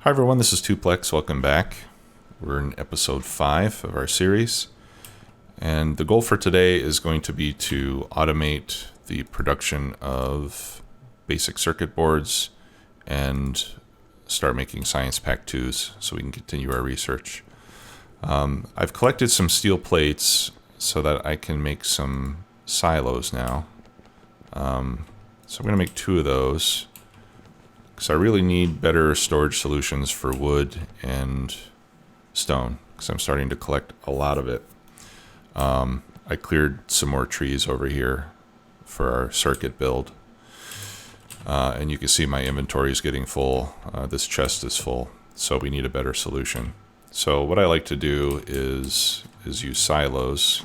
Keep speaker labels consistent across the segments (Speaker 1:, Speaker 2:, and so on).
Speaker 1: Hi everyone, this is Tuplex. Welcome back. We're in episode 5 of our series. And the goal for today is going to be to automate the production of basic circuit boards and start making Science Pack 2s so we can continue our research. I've collected some steel plates so that I can make some silos now. So I'm going to make 2 of those, because I really need better storage solutions for wood and stone, because I'm starting to collect a lot of it. I cleared some more trees over here for our circuit build. And you can see my inventory is getting full. This chest is full, so we need a better solution. So what I like to do is use silos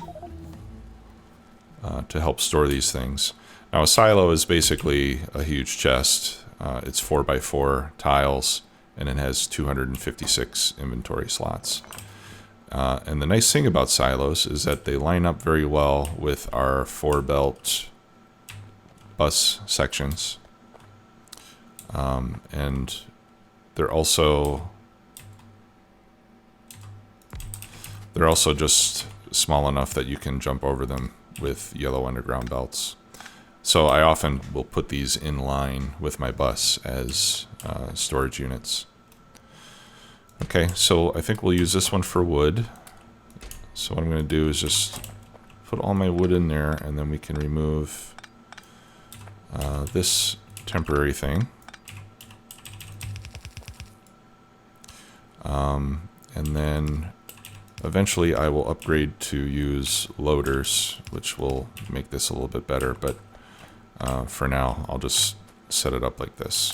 Speaker 1: to help store these things. Now a silo is basically a huge chest. It's 4x4 tiles, and it has 256 inventory slots. And the nice thing about silos is that they line up very well with our 4-belt bus sections. And they're also just small enough that you can jump over them with yellow underground belts. So I often will put these in line with my bus as storage units. Okay, so I think we'll use this one for wood. So what I'm going to do is just put all my wood in there, and then we can remove this temporary thing. And then eventually I will upgrade to use loaders, which will make this a little bit better, but for now I'll just set it up like this.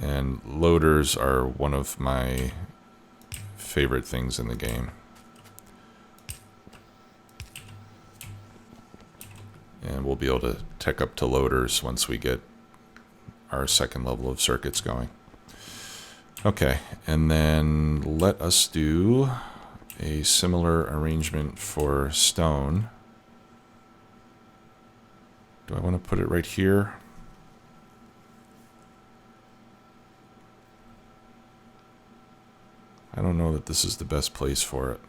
Speaker 1: And loaders are one of my favorite things in the game. And we'll be able to tech up to loaders once we get our second level of circuits going. Okay, and then let us do a similar arrangement for stone. Do I want to put it right here? I don't know that this is the best place for it,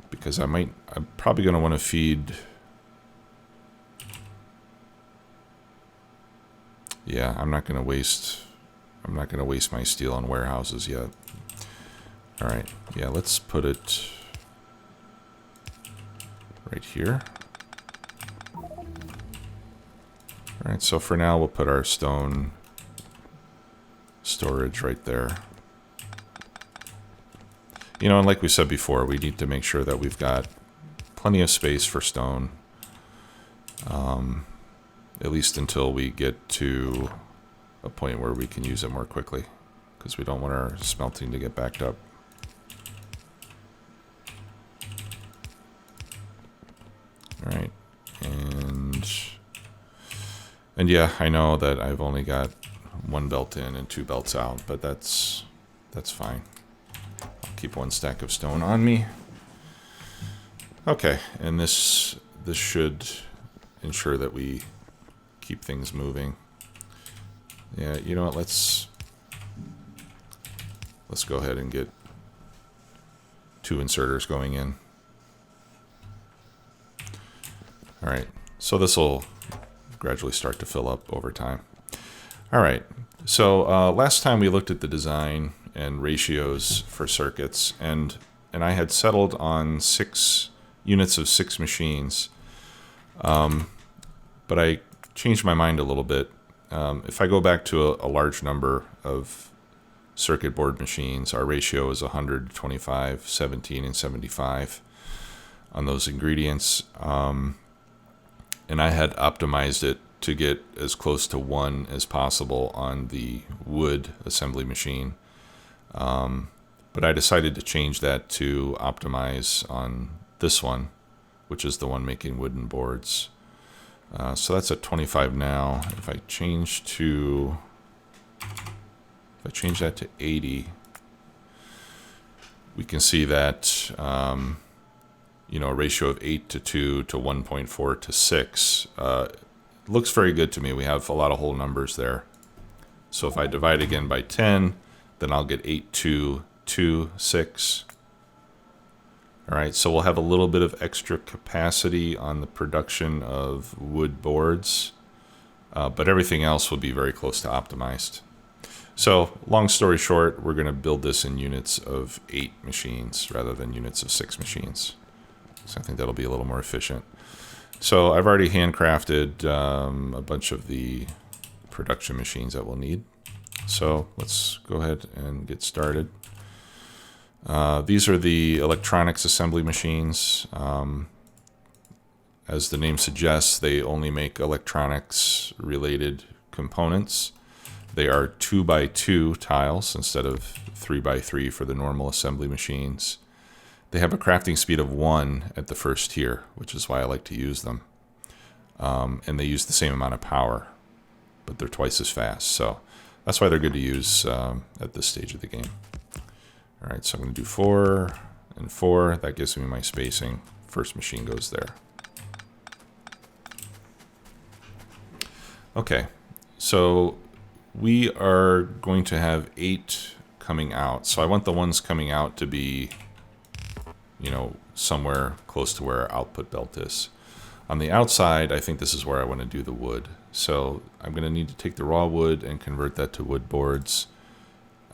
Speaker 1: because I'm probably going to want to feed. Yeah, I'm not going to waste my steel on warehouses yet. All right, yeah, let's put it right here. All right, so for now we'll put our stone storage right there. You know, and like we said before, we need to make sure that we've got plenty of space for stone, at least until we get to a point where we can use it more quickly, because we don't want our smelting to get backed up. All right, and yeah, I know that I've only got 1 belt in and 2 belts out, but that's fine. I'll keep 1 stack of stone on me. Okay, and this should ensure that we keep things moving. Yeah, you know what? Let's go ahead and get 2 inserters going in. All right, so this will gradually start to fill up over time. All right, so last time we looked at the design and ratios for circuits, and I had settled on 6 units of 6 machines, but I changed my mind a little bit. If I go back to a large number of circuit board machines, our ratio is 100, 25, 17, and 75 on those ingredients. And I had optimized it to get as close to 1 as possible on the wood assembly machine. But I decided to change that to optimize on this one, which is the one making wooden boards. So that's at 25 now. If I change that to 80, we can see that a ratio of 8 to 2 to 1.4 to 6 looks very good to me. We have a lot of whole numbers there. So if I divide again by 10, then I'll get 8226. All right, so we'll have a little bit of extra capacity on the production of wood boards, but everything else will be very close to optimized. So long story short, we're going to build this in units of 8 machines rather than units of 6 machines. So I think that'll be a little more efficient. So I've already handcrafted a bunch of the production machines that we'll need. So let's go ahead and get started. These are the electronics assembly machines. As the name suggests, they only make electronics related components. They are 2x2 tiles instead of 3x3 for the normal assembly machines. They have a crafting speed of 1 at the first tier, which is why I like to use them. And they use the same amount of power, but they're twice as fast. So that's why they're good to use at this stage of the game. All right, so I'm going to do 4 and 4. That gives me my spacing. First machine goes there. Okay, so we are going to have 8 coming out. So I want the ones coming out to be, you know, somewhere close to where our output belt is. On the outside, I think this is where I want to do the wood. So I'm going to need to take the raw wood and convert that to wood boards.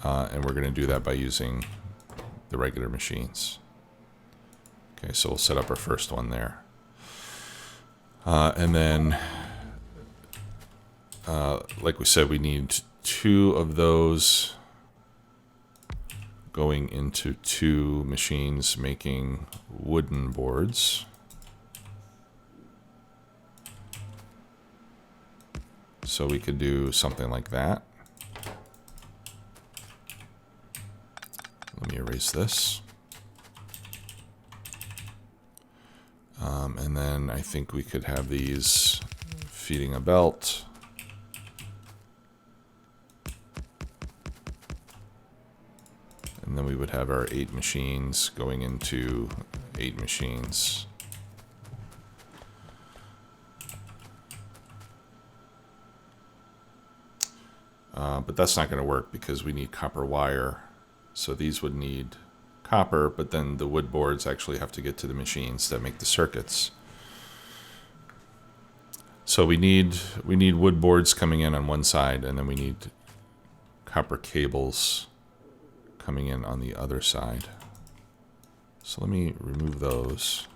Speaker 1: And we're going to do that by using the regular machines. Okay, so we'll set up our first one there. And then, like we said, we need 2 of those going into 2 machines making wooden boards. So we could do something like that. Let me erase this. And then I think we could have these feeding a belt. And then we would have our 8 machines going into 8 machines. But that's not going to work because we need copper wire. So these would need copper, but then the wood boards actually have to get to the machines that make the circuits. So we need wood boards coming in on one side, and then we need copper cables coming in on the other side. So let me remove those.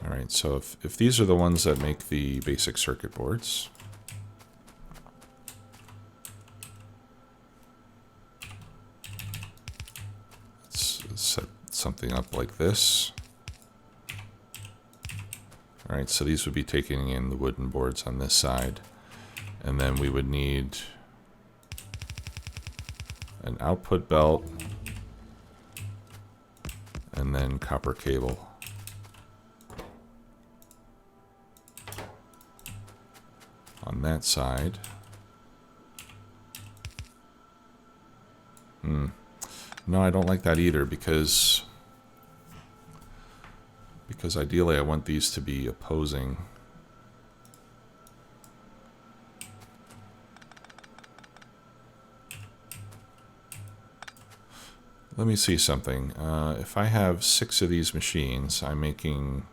Speaker 1: All right, so if these are the ones that make the basic circuit boards, let's set something up like this. All right, so these would be taking in the wooden boards on this side. And then we would need an output belt and then copper cable. On that side. No, I don't like that either because ideally I want these to be opposing. Let me see something. If I have 6 of these machines, I'm making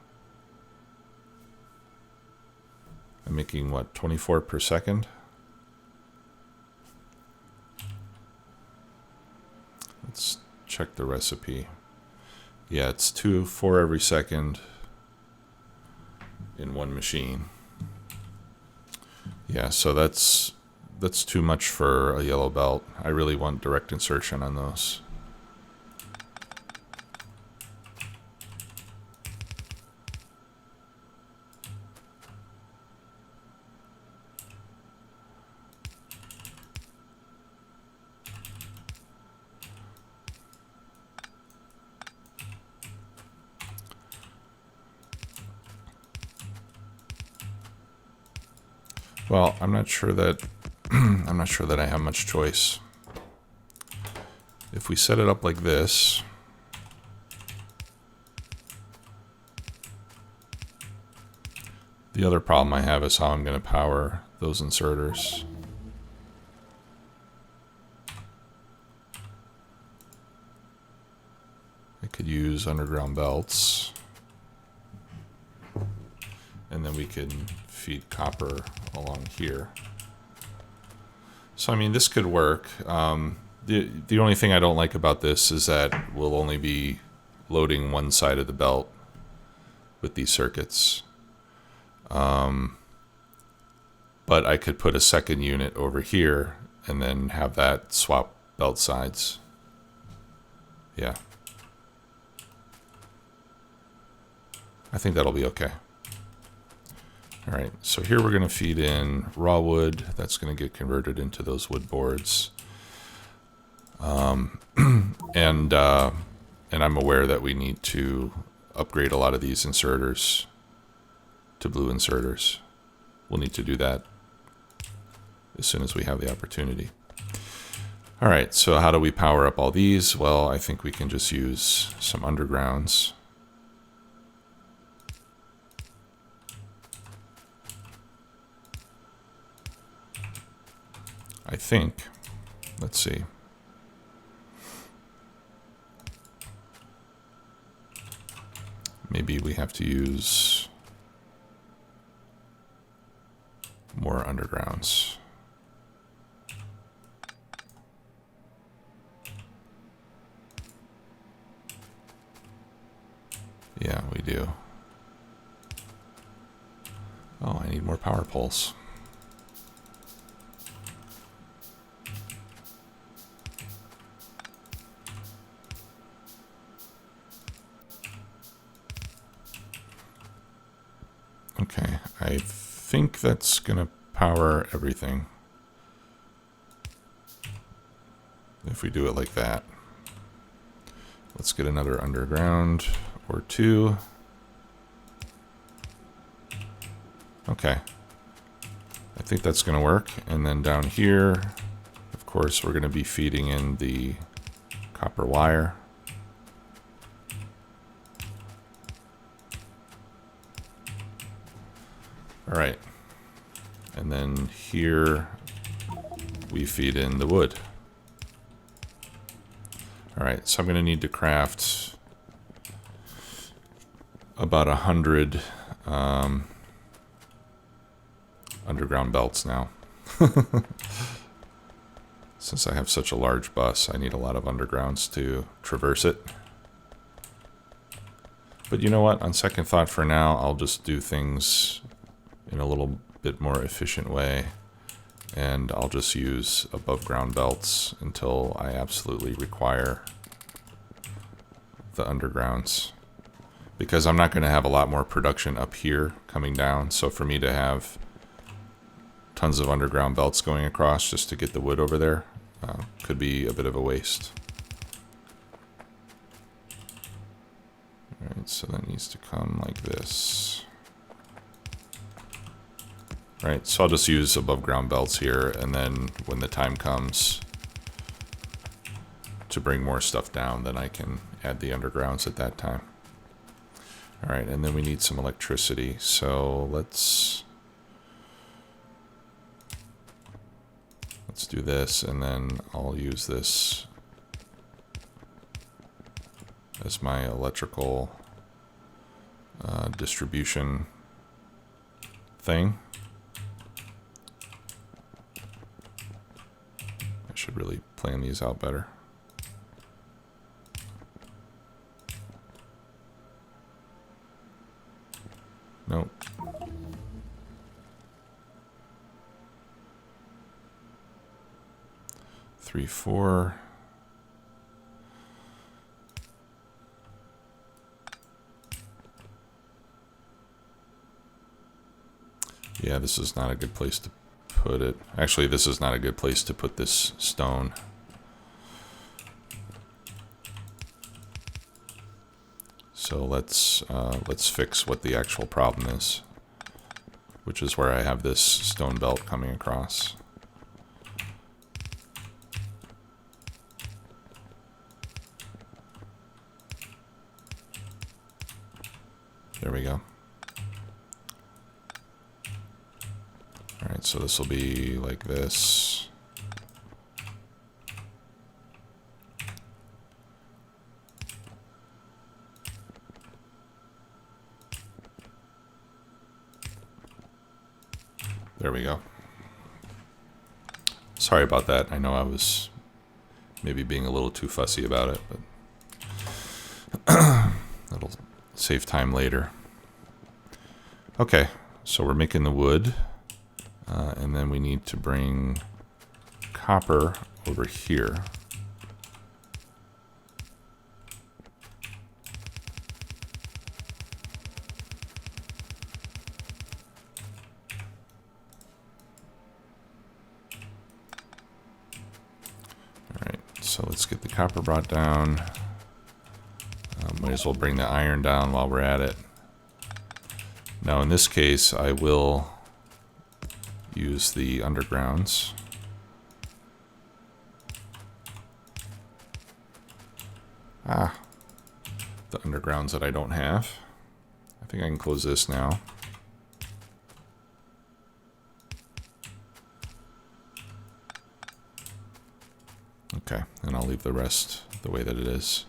Speaker 1: what, 24 per second? Let's check the recipe. Yeah, it's 4 every second in one machine. Yeah, so that's too much for a yellow belt. I really want direct insertion on those. Well, I'm not sure that I have much choice. If we set it up like this, The other problem I have is how I'm going to power those inserters. I could use underground belts, and then we can feed copper along here. So I mean, this could work. The only thing I don't like about this is that we'll only be loading one side of the belt with these circuits. But I could put a second unit over here and then have that swap belt sides. Yeah. I think that'll be okay. All right, so here we're going to feed in raw wood. That's going to get converted into those wood boards. And I'm aware that we need to upgrade a lot of these inserters to blue inserters. We'll need to do that as soon as we have the opportunity. All right, so how do we power up all these? Well, I think we can just use some undergrounds. I think. Let's see. Maybe we have to use more undergrounds. Yeah, we do. Oh, I need more power poles. Okay, I think that's gonna power everything. If we do it like that. Let's get another underground or two. Okay. I think that's gonna work. And then down here, of course, we're gonna be feeding in the copper wire. All right, and then here we feed in the wood. All right, so I'm going to need to craft about 100 underground belts now. Since I have such a large bus, I need a lot of undergrounds to traverse it. But you know what? On second thought, for now, I'll just do things in a little bit more efficient way, and I'll just use above ground belts until I absolutely require the undergrounds, because I'm not going to have a lot more production up here coming down. So for me to have tons of underground belts going across just to get the wood over there could be a bit of a waste. All right, so that needs to come like this. Right, so I'll just use above ground belts here, and then when the time comes to bring more stuff down, then I can add the undergrounds at that time. All right, and then we need some electricity, so let's do this, and then I'll use this as my electrical distribution thing. I should really plan these out better. Nope. Three, four. Yeah, this is not a good place to put it. Actually, this is not a good place to put this stone. So let's fix what the actual problem is, which is where I have this stone belt coming across. There we go. Alright, so this will be like this. There we go. Sorry about that. I know I was maybe being a little too fussy about it, but it'll save time later. Okay, so we're making the wood, and then we need to bring copper over here. So let's get the copper brought down. Might as well bring the iron down while we're at it. Now in this case, I will use the undergrounds. The undergrounds that I don't have. I think I can close this now. Okay, and I'll leave the rest the way that it is.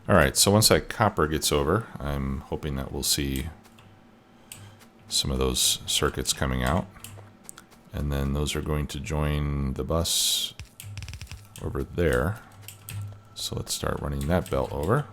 Speaker 1: Alright, so once that copper gets over, I'm hoping that we'll see some of those circuits coming out. And then those are going to join the bus over there. So let's start running that belt over.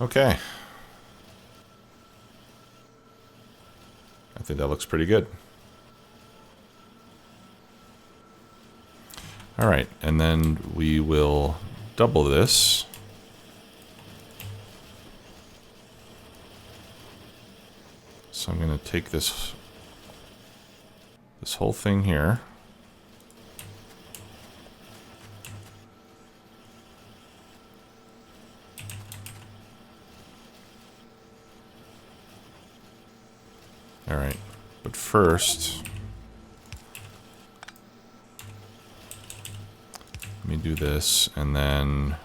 Speaker 1: Okay. I think that looks pretty good. All right, and then we will double this. So I'm going to take this whole thing here. All right, but first, let me do this, and then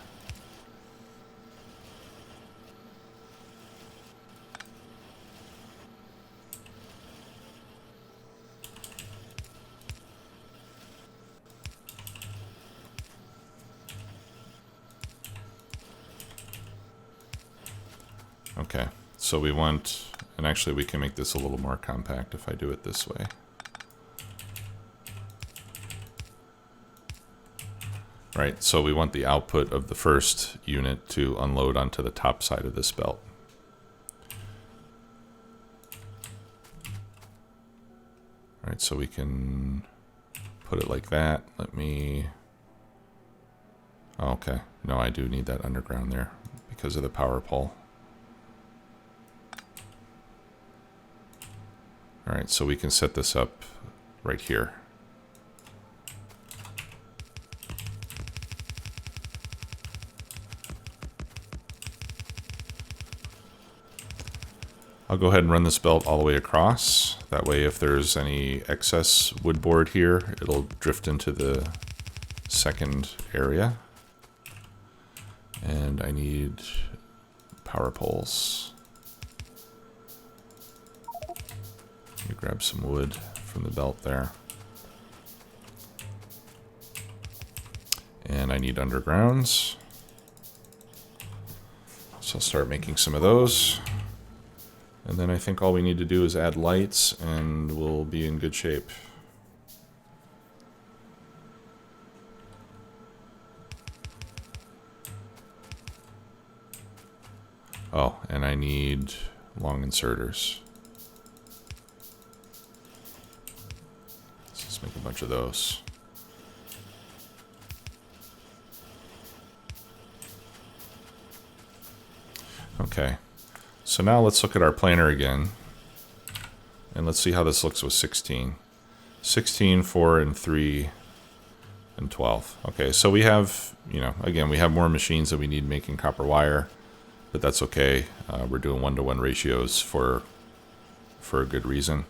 Speaker 1: okay, so we want, and actually we can make this a little more compact if I do it this way. Right, so we want the output of the first unit to unload onto the top side of this belt. All right, so we can put it like that. Let me, oh, okay, no, I do need that underground there because of the power pole. All right, so we can set this up right here. I'll go ahead and run this belt all the way across. That way, if there's any excess wood board here, it'll drift into the second area. And I need power poles. Let me grab some wood from the belt there. And I need undergrounds. So I'll start making some of those. And then I think all we need to do is add lights and we'll be in good shape. Oh, and I need long inserters. Let's just make a bunch of those. Okay. So now let's look at our planer again, and let's see how this looks with 16. 16, 4, and 3, and 12. Okay, so we have, you know, again, we have more machines that we need making copper wire. but that's okay. We're doing 1-to-1 ratios for a good reason.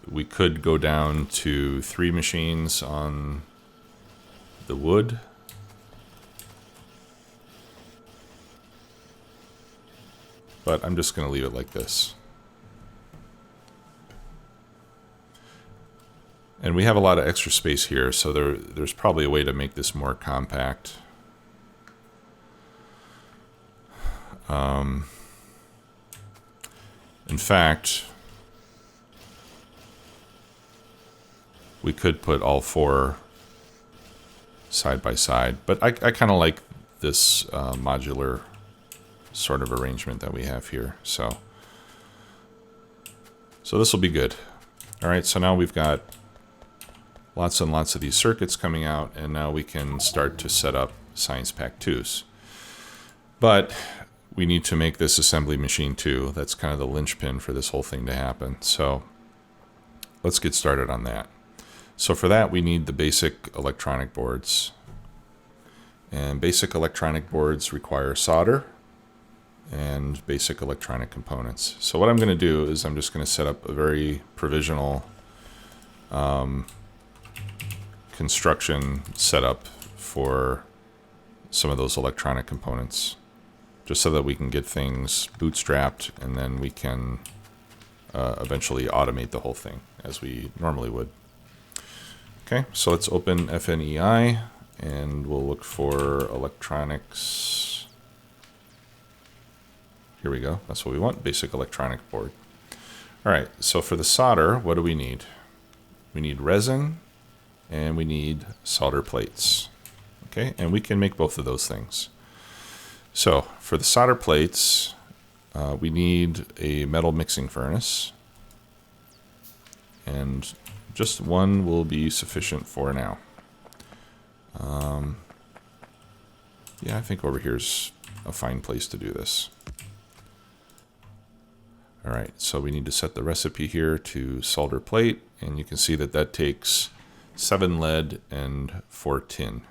Speaker 1: We could go down to 3 machines on the wood. But I'm just going to leave it like this. And we have a lot of extra space here, so there's probably a way to make this more compact. In fact, we could put all 4 side by side, but I kind of like this modular sort of arrangement that we have here. So this will be good. All right, so now we've got lots and lots of these circuits coming out, and now we can start to set up Science Pack 2s. But we need to make this assembly machine too. That's kind of the linchpin for this whole thing to happen. So let's get started on that. So for that, we need the basic electronic boards. And basic electronic boards require solder and basic electronic components. So what I'm going to do is I'm just going to set up a very provisional construction setup for some of those electronic components, just so that we can get things bootstrapped, and then we can eventually automate the whole thing as we normally would. Okay, so let's open FNEI, and we'll look for electronics. Here we go. That's what we want, basic electronic board. All right, so for the solder, what do we need? We need resin, and we need solder plates. Okay, and we can make both of those things. So for the solder plates, we need a metal mixing furnace, and just one will be sufficient for now. Yeah, I think over here's a fine place to do this. All right, so we need to set the recipe here to solder plate, and you can see that that takes 7 lead and 4 tin.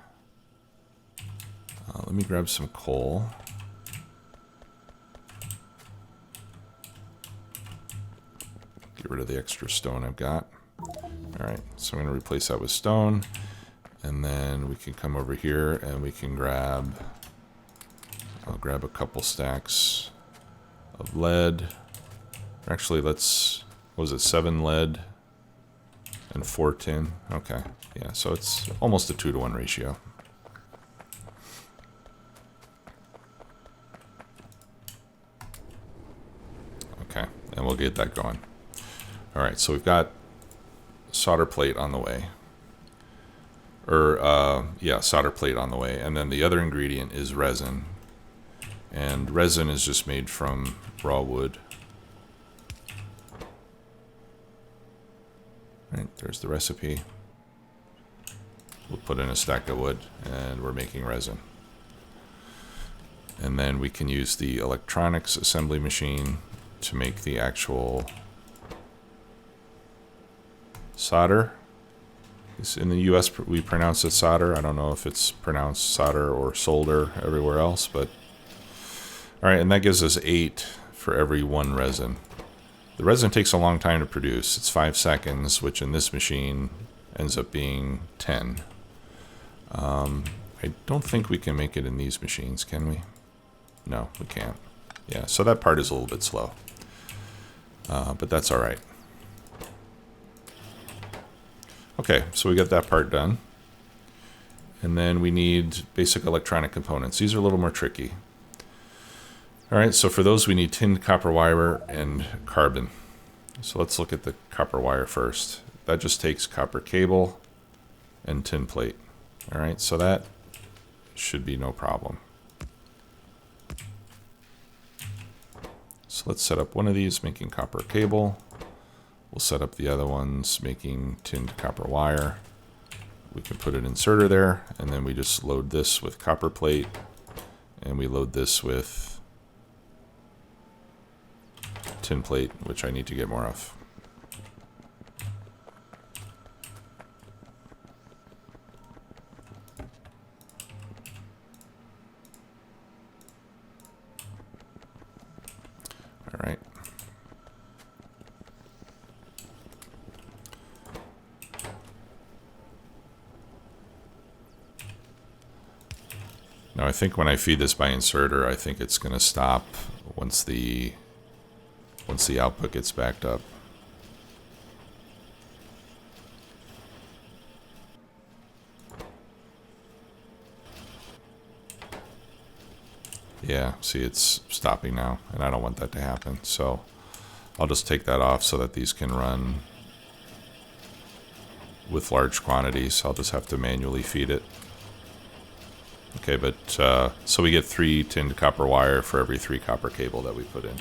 Speaker 1: Let me grab some coal. Get rid of the extra stone I've got. All right, so I'm going to replace that with stone. And then we can come over here and we can I'll grab a couple stacks of lead. Actually, what was it, 7 lead and 4 tin? Okay, yeah, so it's almost a 2-to-1 ratio. Okay, and we'll get that going. All right, so we've got solder plate on the way. Yeah, solder plate on the way. And then the other ingredient is resin. And resin is just made from raw wood. All right, there's the recipe. We'll put in a stack of wood, and we're making resin. And then we can use the electronics assembly machine to make the actual solder. In the US, we pronounce it solder. I don't know if it's pronounced solder or solder everywhere else, but all right, and that gives us 8 for every 1 resin. The resin takes a long time to produce. It's 5 seconds, which in this machine ends up being 10. I don't think we can make it in these machines, can we? No, we can't. Yeah, so that part is a little bit slow, but that's all right. Okay, so we got that part done. And then we need basic electronic components. These are a little more tricky. All right, so for those we need tin, copper wire, and carbon. So let's look at the copper wire first. That just takes copper cable and tin plate. All right, so that should be no problem. So let's set up one of these making copper cable. We'll set up the other ones making tin to copper wire. We can put an inserter there, and then we just load this with copper plate, and we load this with tin plate, which I need to get more of. Now I think when I feed this by inserter, I think it's going to stop once the output gets backed up. Yeah, see, it's stopping now, and I don't want that to happen. So I'll just take that off so that these can run with large quantities. I'll just have to manually feed it. Okay, but so we get 3 tinned copper wire for every 3 copper cable that we put in.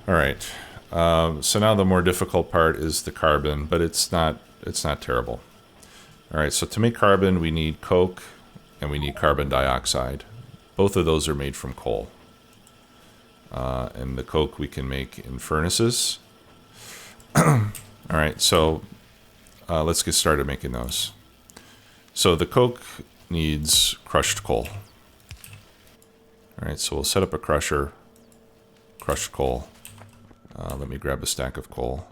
Speaker 1: All right, so now the more difficult part is the carbon, but it's not terrible. All right, so to make carbon, we need coke and we need carbon dioxide. Both of those are made from coal. And the coke we can make in furnaces. All right, so let's get started making those. So the coke needs crushed coal. All right, so we'll set up a crusher, crushed coal. Let me grab a stack of coal,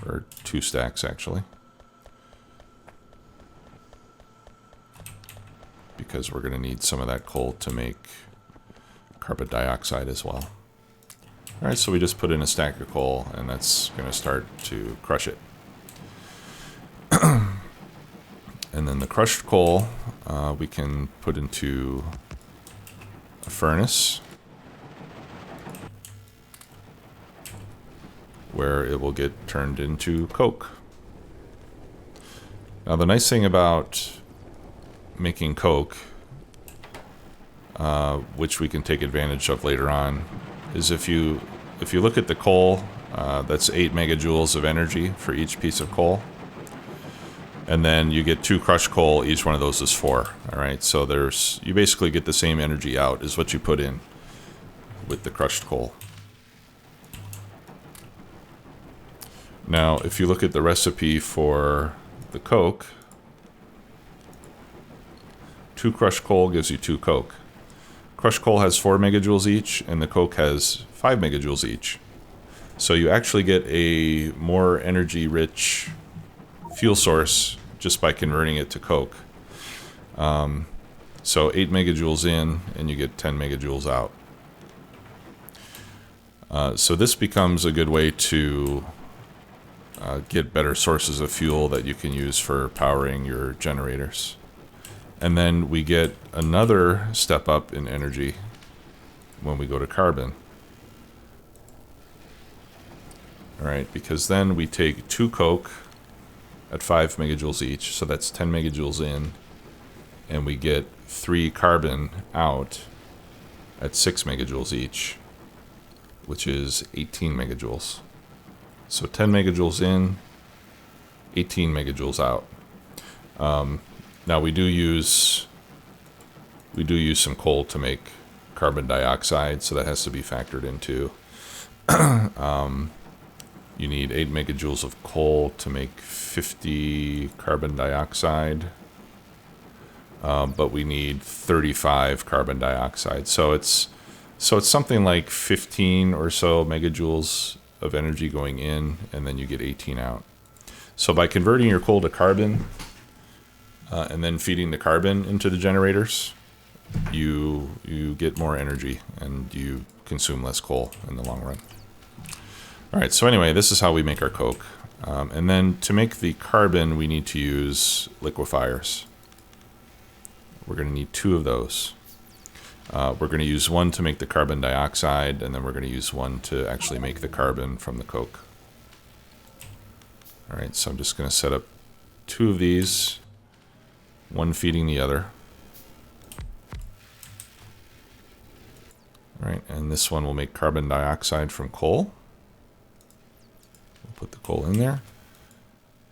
Speaker 1: or 2 stacks actually, because we're going to need some of that coal to make carbon dioxide as well. All right, so we just put in a stack of coal, and that's going to start to crush it. And then the crushed coal we can put into a furnace where it will get turned into coke. Now the nice thing about making coke, which we can take advantage of later on, is if you look at the coal, that's 8 megajoules of energy for each piece of coal. And then you get 2 crushed coal, each one of those is 4. All right, so you basically get the same energy out as what you put in with the crushed coal. Now, if you look at the recipe for the coke, 2 crushed coal gives you 2 coke. Crushed coal has 4 megajoules each, and the coke has 5 megajoules each. So you actually get a more energy-rich fuel source just by converting it to coke. So 8 megajoules in, and you get 10 megajoules out. So this becomes a good way to get better sources of fuel that you can use for powering your generators. And then we get another step up in energy when we go to carbon. All right, because then we take 2 coke at 5 megajoules each, so that's 10 megajoules in, and we get 3 carbon out at 6 megajoules each, which is 18 megajoules. So 10 megajoules in, 18 megajoules out. Now we do use some coal to make carbon dioxide, so that has to be factored into. You need 8 megajoules of coal to make 50 carbon dioxide, but we need 35 carbon dioxide. So it's something like 15 or so megajoules of energy going in, and then you get 18 out. So by converting your coal to carbon and then feeding the carbon into the generators, you get more energy and you consume less coal in the long run. All right, so anyway, this is how we make our coke. And then to make the carbon, we need to use liquefiers. We're going to need 2 of those. We're going to use 1 to make the carbon dioxide, and then we're going to use 1 to actually make the carbon from the coke. All right, so I'm just going to set up 2 of these, 1 feeding the other. All right, and this one will make carbon dioxide from coal. We'll put the coal in there.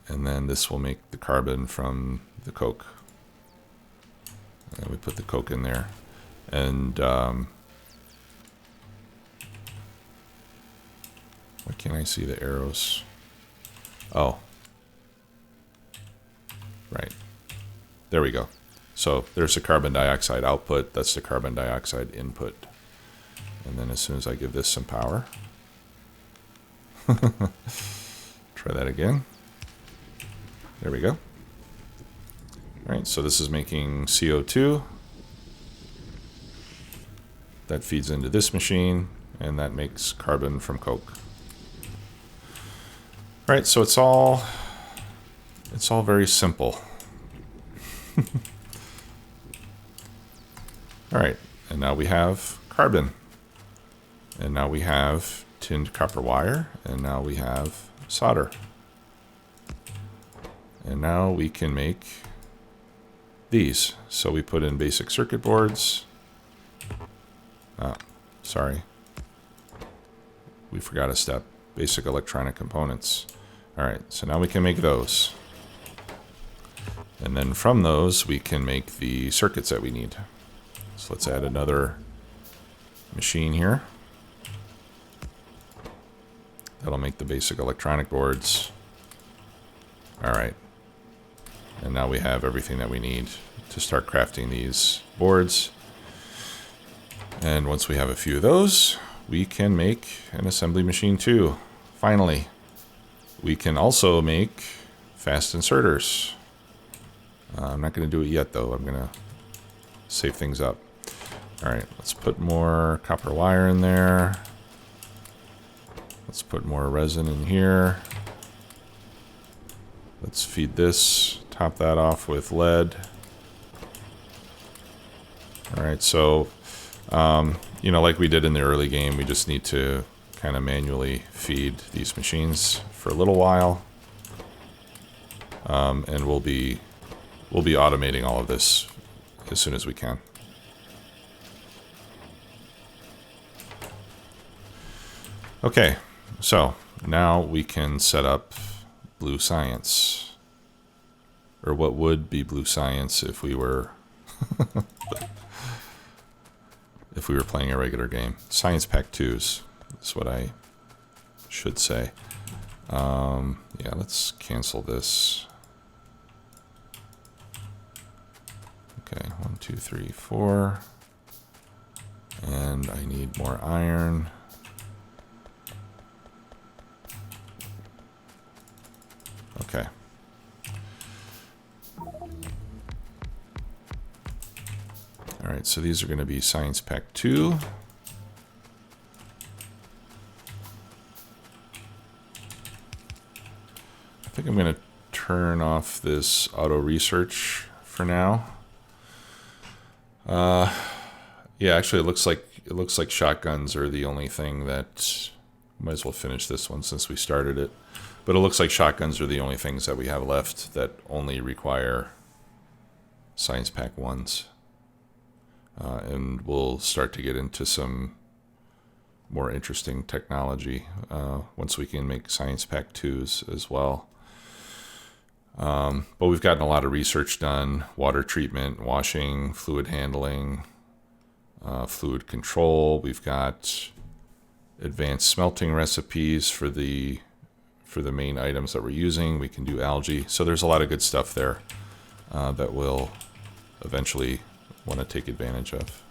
Speaker 1: And then this will make the carbon from the coke. And we put the coke in there. And why can't I see the arrows? Oh. Right. There we go. So there's the carbon dioxide output. That's the carbon dioxide input. And then as soon as I give this some power, try that again. There we go. All right, so this is making CO2. That feeds into this machine, and that makes carbon from coke. All right, so it's all very simple. All right, and now we have carbon. And now we have tinned copper wire, and now we have solder. And now we can make these. So we put in basic circuit boards. Sorry. We forgot a step. Basic electronic components. All right, so now we can make those. And then from those, we can make the circuits that we need. So let's add another machine here. That'll make the basic electronic boards. All right. And now we have everything that we need to start crafting these boards. And once we have a few of those, we can make an assembly machine too. Finally, we can also make fast inserters. I'm not going to do it yet though. I'm going to save things up. All right, let's put more copper wire in there. Let's put more resin in here. Let's feed this, top that off with lead. All right, so, you know, like we did in the early game, we just need to kind of manually feed these machines for a little while. And we'll be automating all of this as soon as we can. Okay, so now we can set up blue science, or what would be blue science if we were playing a regular game. Science Pack 2s is what I should say. Yeah, let's cancel this. Okay, 1, 2, 3, 4. And I need more iron. Okay. All right, so these are going to be Science Pack 2. I think I'm going to turn off this auto research for now. Yeah, actually, it looks like shotguns are the only thing that. Might as well finish this one since we started it. But it looks like shotguns are the only things that we have left that only require Science Pack 1s. And we'll start to get into some more interesting technology once we can make Science Pack 2s as well. But we've gotten a lot of research done: water treatment, washing, fluid handling, fluid control. We've got advanced smelting recipes for the main items that we're using. We can do algae. So there's a lot of good stuff there that we'll eventually want to take advantage of.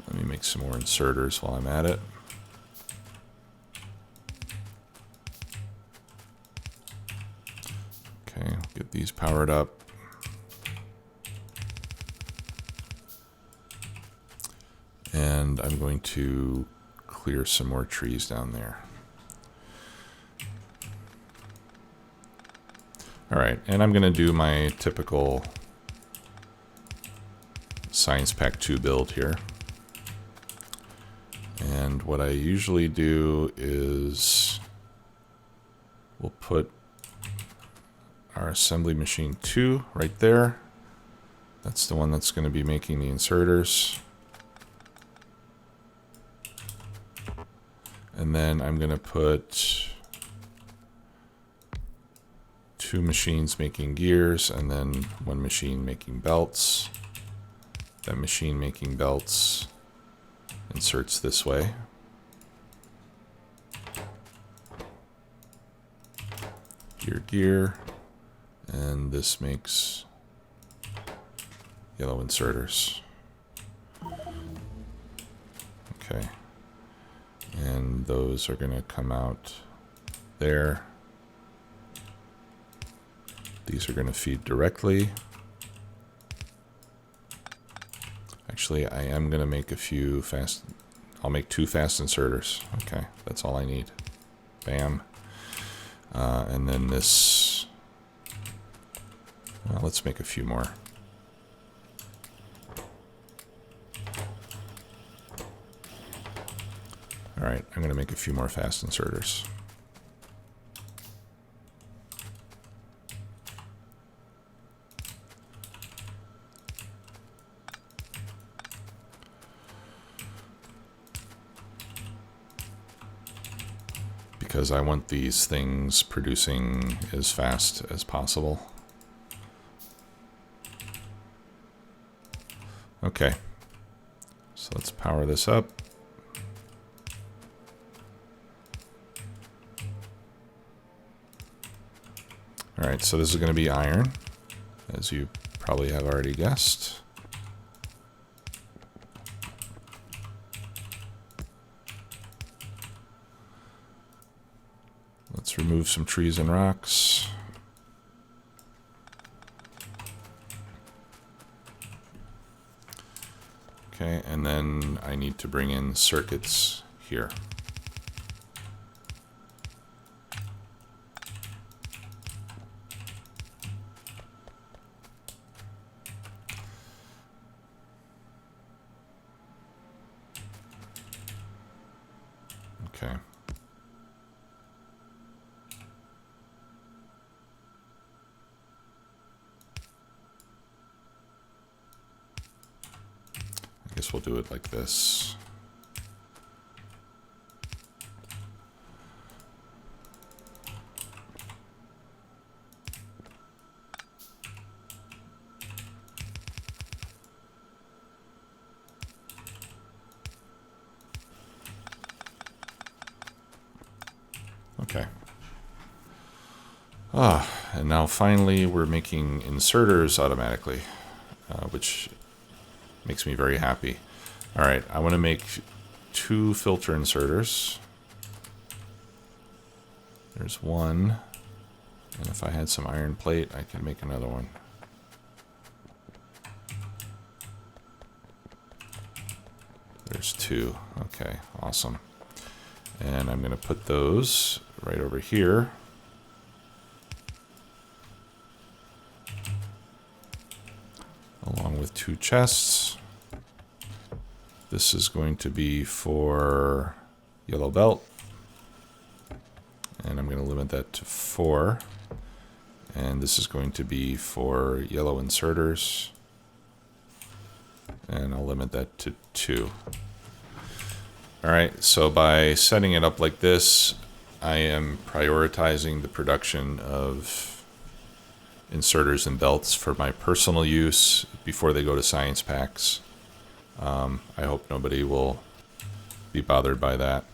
Speaker 1: Let me make some more inserters while I'm at it. Okay, I'll get these powered up. And I'm going to clear some more trees down there. All right, and I'm going to do my typical Science Pack 2 build here. And what I usually do is we'll put our assembly machine 2 right there. That's the one that's going to be making the inserters. And then I'm going to put 2 machines making gears, and then 1 machine making belts. That machine making belts inserts this way. Gear, gear. And this makes yellow inserters. Okay. And those are going to come out there. These are going to feed directly. Actually, I am going to make a few fast. I'll make 2 fast inserters. Okay, that's all I need. Bam. And then this. Well, let's make a few more. All right, I'm going to make a few more fast inserters. Because I want these things producing as fast as possible. Okay, so let's power this up. All right, so this is going to be iron, as you probably have already guessed. Let's remove some trees and rocks. Okay, and then I need to bring in circuits here. Okay. I guess we'll do it like this. Okay. And now finally we're making inserters automatically, which makes me very happy. All right, I want to make 2 filter inserters. There's one, and if I had some iron plate, I could make another one. There's 2. Okay, awesome. And I'm going to put those right over here. Along with 2 chests. This is going to be for yellow belt. And I'm going to limit that to 4. And this is going to be for yellow inserters. And I'll limit that to 2. All right, so by setting it up like this, I am prioritizing the production of inserters and belts for my personal use before they go to science packs. I hope nobody will be bothered by that.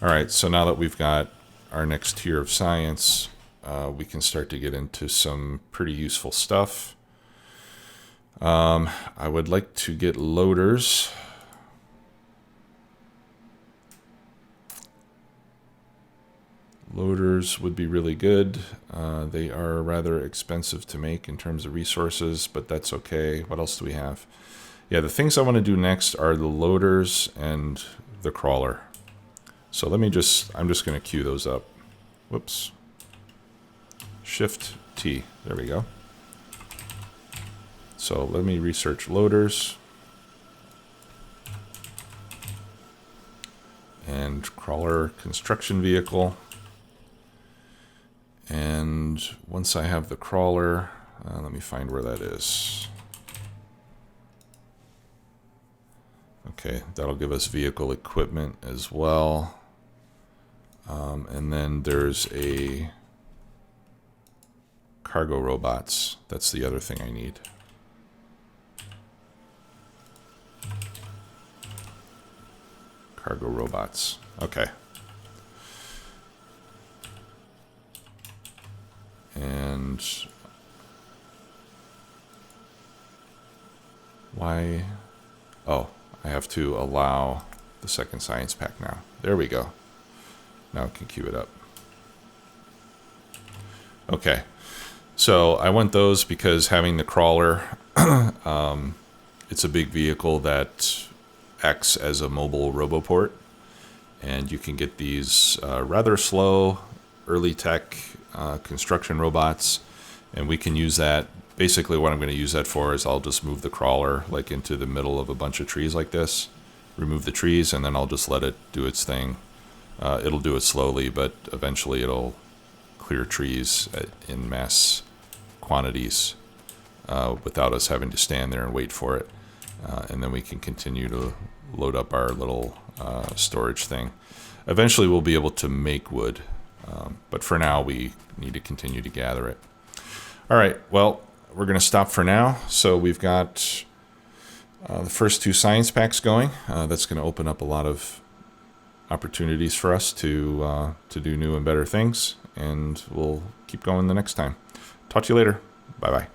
Speaker 1: All right, so now that we've got our next tier of science, we can start to get into some pretty useful stuff. I would like to get loaders. Loaders would be really good. They are rather expensive to make in terms of resources, but that's okay. What else do we have? Yeah, the things I want to do next are the loaders and the crawler. So I'm just going to queue those up. Whoops. Shift T. There we go. So let me research loaders. And crawler construction vehicle. And once I have the crawler, let me find where that is. Okay, that'll give us vehicle equipment as well. And then there's a cargo robots. That's the other thing I need. Cargo robots. Okay. And why? Oh, I have to allow the second science pack now. There we go. Now I can queue it up. Okay. So I want those because having the crawler, it's a big vehicle that acts as a mobile roboport, and you can get these rather slow, early tech construction robots, and we can use that. Basically what I'm going to use that for is I'll just move the crawler like into the middle of a bunch of trees like this, remove the trees, and then I'll just let it do its thing. It'll do it slowly, but eventually it'll clear trees in mass quantities without us having to stand there and wait for it. And then we can continue to load up our little storage thing. Eventually we'll be able to make wood, but for now we need to continue to gather it. All right, well, we're going to stop for now. So we've got the first 2 science packs going. That's going to open up a lot of opportunities for us to do new and better things, and we'll keep going the next time. Talk to you later. Bye-bye.